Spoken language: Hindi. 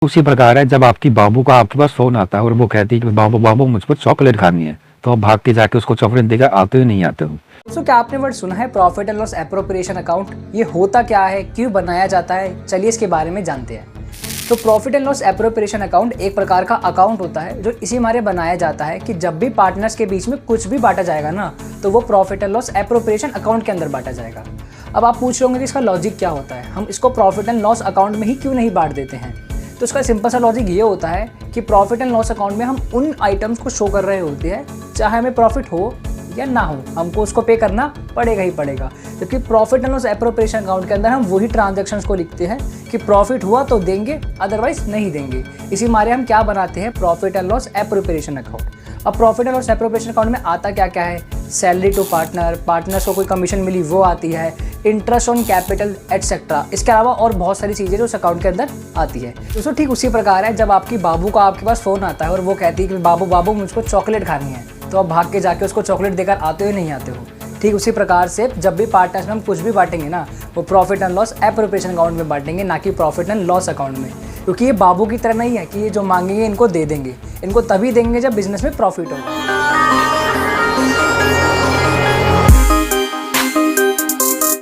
उसी प्रकार है, जब आपकी बाबू का आपके पास फ़ोन आता है और वो कहती है कि बाबू बाबू मुझको चॉकलेट खानी है, तो आप भाग के जाके उसको चॉकलेट देकर आते हो नहीं आते हो? दोस्तों, क्या आपने वर्ड सुना है profit and loss appropriation account? ये होता क्या है, क्यों बनाया जाता है, चलिए इसके बारे में जानते हैं। तो profit and loss appropriation account एक प्रकार का अकाउंट होता है जो इसी मारे बनाया जाता है कि जब भी पार्टनर्स के बीच में कुछ भी बांटा जाएगा ना, तो वो profit and loss appropriation account के अंदर बांटा जाएगा। अब आप पूछ रहे होंगे कि इसका लॉजिक क्या होता है, हम इसको प्रॉफिट एंड लॉस अकाउंट में ही क्यों नहीं बांट देते हैं? तो इसका सिंपल सा लॉजिक ये होता है कि प्रॉफिट एंड लॉस अकाउंट में हम उन आइटम्स को शो कर रहे होते हैं, चाहे हमें प्रॉफिट हो या ना हो, हमको उसको पे करना पड़ेगा ही पड़ेगा। जबकि profit and loss appropriation account के अंदर हम वही ट्रांजैक्शंस को लिखते हैं कि प्रॉफिट हुआ तो देंगे, अदरवाइज नहीं देंगे। इसी मारे हम क्या बनाते हैं, profit and loss appropriation account. अब profit and loss appropriation account में आता क्या क्या है, सैलरी टू पार्टनर, पार्टनर्स को कोई कमीशन मिली वो आती है, इंटरेस्ट ऑन कैपिटल एटसेट्रा। इसके अलावा और बहुत सारी चीज़ें जो उस अकाउंट के अंदर आती है। दोस्तों, ठीक उसी प्रकार है, जब आपकी बाबू का आपके पास फ़ोन आता है और वो कहती है कि बाबू बाबू मुझको चॉकलेट खानी है, तो आप भाग के जाके उसको चॉकलेट देकर आते हो नहीं आते हो? ठीक उसी प्रकार से जब भी पार्टनर्स में हम कुछ भी बांटेंगे ना, वो profit and loss appropriation account में बांटेंगे, ना कि प्रॉफिट एंड लॉस अकाउंट में। क्योंकि ये बाबू की तरह नहीं है कि ये जो मांगेंगे इनको दे देंगे, इनको तभी देंगे जब बिजनेस में प्रॉफिट होगा।